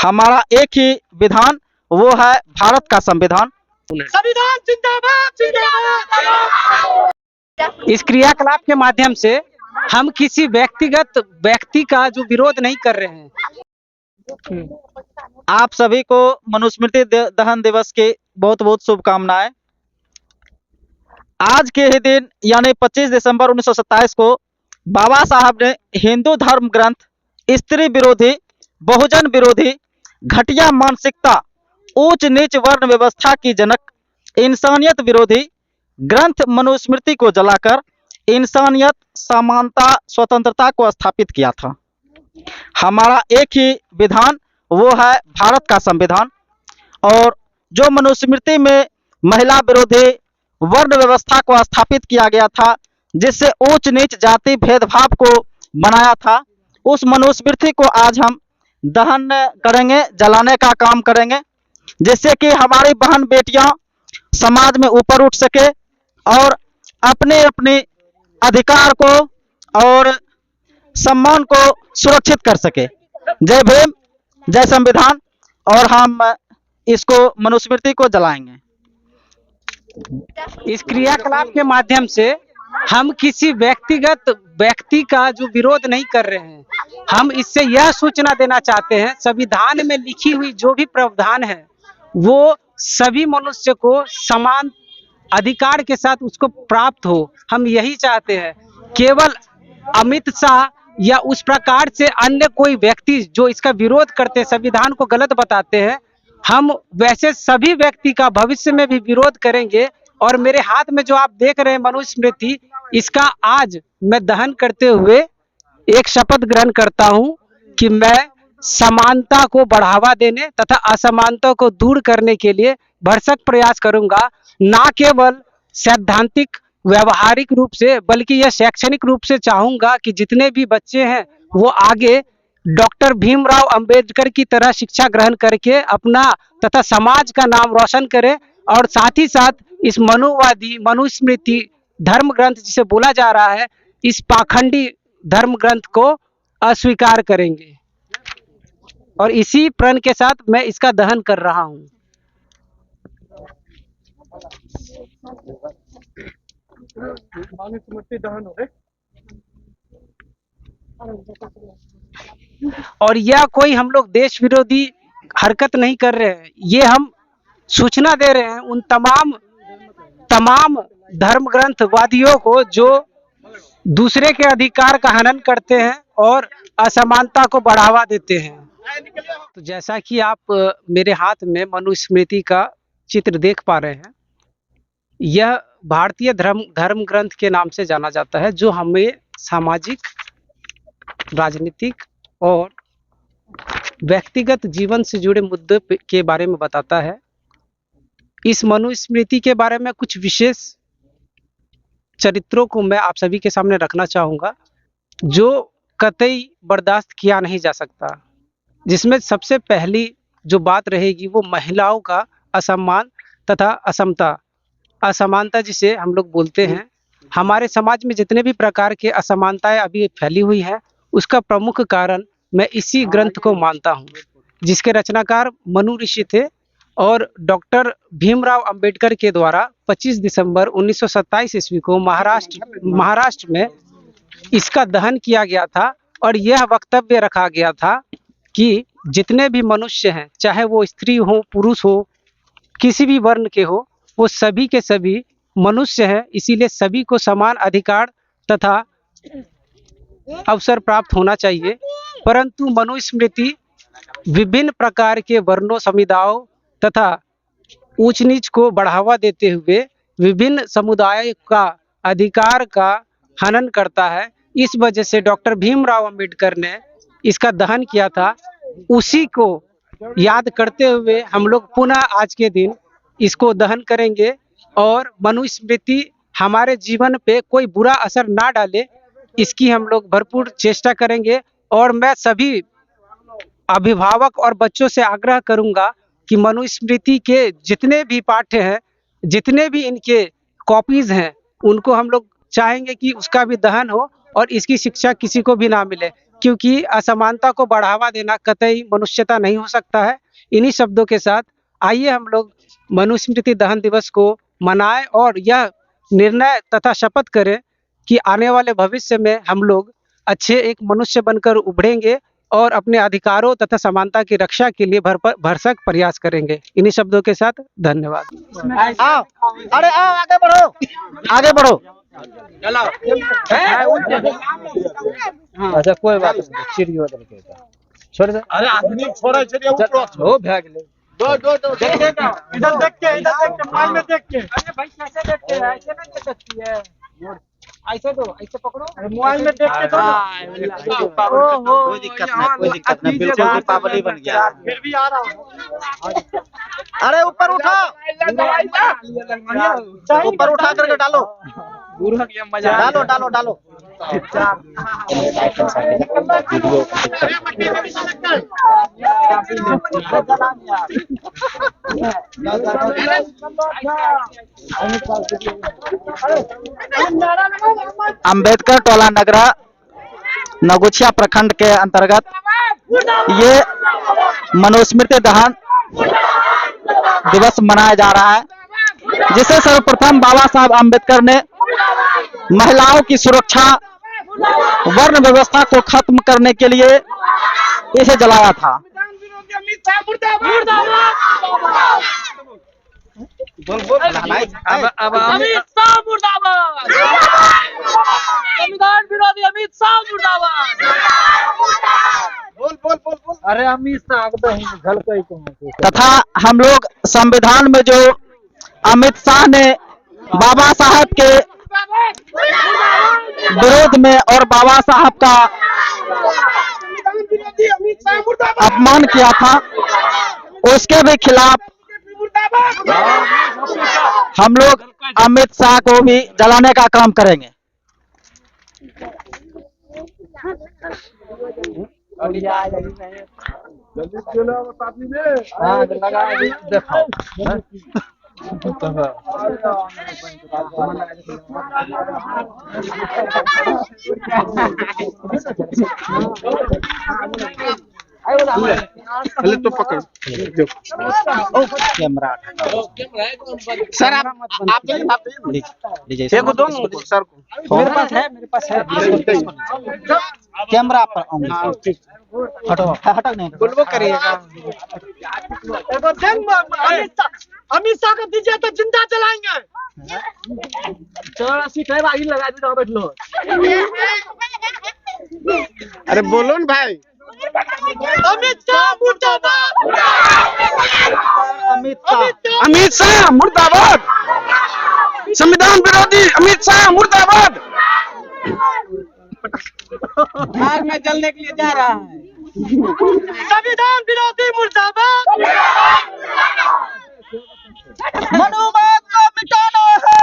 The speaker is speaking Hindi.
हमारा एक ही विधान, वो है भारत का संविधान। संविधान जिंदाबाद जिंदाबाद। इस क्रियाकलाप के माध्यम से हम किसी व्यक्ति का जो विरोध नहीं कर रहे हैं। आप सभी को मनुस्मृति दहन दिवस की बहुत बहुत शुभकामनाएं। आज के ही दिन यानी 25 दिसंबर 1927 को बाबा साहब ने हिंदू धर्म ग्रंथ, स्त्री विरोधी, बहुजन विरोधी, घटिया मानसिकता, उच्च नीच वर्ण व्यवस्था की जनक, इंसानियत विरोधी ग्रंथ मनुस्मृति को जलाकर इंसानियत, समानता, स्वतंत्रता को स्थापित किया था। हमारा एक ही विधान, वो है भारत का संविधान। और जो मनुस्मृति में महिला विरोधी वर्ण व्यवस्था को स्थापित किया गया था, जिससे ऊंच नीच जाति भेदभाव को बनाया था, उस मनुस्मृति को आज हम दहन करेंगे, जलाने का काम करेंगे, जिससे कि हमारी बहन बेटियां समाज में ऊपर उठ सके और अपने अपने अधिकार को और सम्मान को सुरक्षित कर सके। जय भीम, जय संविधान। और हम इसको मनुस्मृति को जलाएंगे। इस क्रियाकलाप के माध्यम से हम किसी व्यक्ति का जो विरोध नहीं कर रहे हैं। हम इससे यह सूचना देना चाहते हैं, संविधान में लिखी हुई जो भी प्रावधान है वो सभी मनुष्य को समान अधिकार के साथ उसको प्राप्त हो। हम यही चाहते हैं। केवल अमित शाह या उस प्रकार से अन्य कोई व्यक्ति जो इसका विरोध करते हैं, संविधान को गलत बताते हैं, हम वैसे सभी व्यक्ति का भविष्य में भी विरोध करेंगे। और मेरे हाथ में जो आप देख रहे हैं मनुस्मृति, इसका आज मैं दहन करते हुए एक शपथ ग्रहण करता हूं कि मैं समानता को बढ़ावा देने तथा असमानता को दूर करने के लिए भरसक प्रयास करूंगा। ना केवल सैद्धांतिक व्यवहारिक रूप से, बल्कि यह शैक्षणिक रूप से चाहूंगा कि जितने भी बच्चे हैं वो आगे डॉक्टर भीमराव अंबेडकर की तरह शिक्षा ग्रहण करके अपना तथा समाज का नाम रोशन करें। और साथ ही साथ इस मनुवादी मनुस्मृति धर्म ग्रंथ जिसे बोला जा रहा है, इस पाखंडी धर्म ग्रंथ को अस्वीकार करेंगे। और इसी प्रण के साथ मैं इसका दहन कर रहा हूं। मनुस्मृति दहन हो गए। और यह कोई हम लोग देश विरोधी हरकत नहीं कर रहे हैं। ये हम सूचना दे रहे हैं उन तमाम धर्म ग्रंथवादियों को जो दूसरे के अधिकार का हनन करते हैं और असमानता को बढ़ावा देते हैं। तो जैसा कि आप मेरे हाथ में मनुस्मृति का चित्र देख पा रहे हैं, यह भारतीय धर्म ग्रंथ के नाम से जाना जाता है, जो हमें सामाजिक, राजनीतिक और व्यक्तिगत जीवन से जुड़े मुद्दे के बारे में बताता है। इस मनुस्मृति के बारे में कुछ विशेष चरित्रों को मैं आप सभी के सामने रखना चाहूँगा, जो कतई बर्दाश्त किया नहीं जा सकता। जिसमें सबसे पहली जो बात रहेगी वो महिलाओं का असम्मान तथा असमानता जिसे हम लोग बोलते हैं। हमारे समाज में जितने भी प्रकार के असमानताएं अभी फैली हुई हैं, उसका प्रमुख कारण मैं इसी ग्रंथ को मानता हूँ, जिसके रचनाकार मनु ऋषि थे। और डॉक्टर भीमराव अंबेडकर के द्वारा 25 दिसंबर 1927 ईस्वी को महाराष्ट्र में इसका दहन किया गया था। और यह वक्तव्य रखा गया था कि जितने भी मनुष्य हैं, चाहे वो स्त्री हो, पुरुष हो, किसी भी वर्ण के हो, वो सभी के सभी मनुष्य हैं। इसीलिए सभी को समान अधिकार तथा अवसर प्राप्त होना चाहिए। परंतु मनुस्मृति विभिन्न प्रकार के वर्णों, समुदायों तथा ऊंच नीच को बढ़ावा देते हुए विभिन्न समुदाय का अधिकार का हनन करता है। इस वजह से डॉक्टर भीमराव अंबेडकर ने इसका दहन किया था। उसी को याद करते हुए हम लोग पुनः आज के दिन इसको दहन करेंगे और मनुस्मृति हमारे जीवन पे कोई बुरा असर ना डाले, इसकी हम लोग भरपूर चेष्टा करेंगे। और मैं सभी अभिभावक और बच्चों से आग्रह करूंगा कि मनुस्मृति के जितने भी पाठ्य हैं, जितने भी इनके कॉपीज हैं, उनको हम लोग चाहेंगे कि उसका भी दहन हो और इसकी शिक्षा किसी को भी ना मिले। क्योंकि असमानता को बढ़ावा देना कतई मनुष्यता नहीं हो सकता है। इन्हीं शब्दों के साथ आइए हम लोग मनुस्मृति दहन दिवस को मनाएं और यह निर्णय तथा शपथ करें कि आने वाले भविष्य में हम लोग अच्छे एक मनुष्य बनकर उभरेंगे और अपने अधिकारों तथा समानता की रक्षा के लिए भरसक प्रयास करेंगे। इन्हीं शब्दों के साथ धन्यवाद। आओ, अरे आओ, आगे बढ़ो, आगे बढ़ो। अच्छा कोई बात नहीं, चिड़ियो छोड़ दे। अरे आदमी छोड़ा चलिए ऊपर हो भै गेलै। दो देख के इधर देख के मोबाइल में देख के। अरे भाई कैसे देखते हैं, ऐसे नहीं देख सकती है, ऐसे दो, ऐसे पकड़ो। मोबाइल में देख के कोई दिक्कत नहीं, बिल्कुल दीपावली बन गया। फिर भी आ रहा हूँ। अरे ऊपर उठा, ऊपर उठा करके डालो, डालो डालो डालो। अंबेडकर टोला नगरा नगुछिया प्रखंड के अंतर्गत ये मनुस्मृति दहन दिवस मनाया जा रहा है, जिसे सर्वप्रथम बाबा साहब अम्बेडकर ने महिलाओं की सुरक्षा, वर्ण व्यवस्था को खत्म करने के लिए इसे जलाया था। अमित शाह मुर्दाबाद, संविधान विरोधी अमित शाह मुर्दाबाद। बोल। अरे अमित शाह तथा हम लोग संविधान में जो अमित शाह ने बाबा साहब के विरोध में और बाबा साहब का अपमान किया था, उसके भी खिलाफ हम लोग अमित शाह को भी जलाने का काम करेंगे। पहले तो पकड़ कैमरा सर, आप लीजिए को दो सर को। मेरे पास है। कैमरा पर हटो, हटक नहीं, बोलबो करिएगा। अमित शाह को दीजिए तो जिंदा चलाएंगे। चलो सीट है भाई, लगा दी, बैठ लो। अरे बोलो ना भाई। अमित शाह मुर्दाबाद, अमित शाह मुर्दाबाद, संविधान विरोधी अमित शाह मुर्दाबाद। आग में जलने के लिए जा रहा है। संविधान विरोधी मुर्दाबाद। मनुवाद को मिटाना है।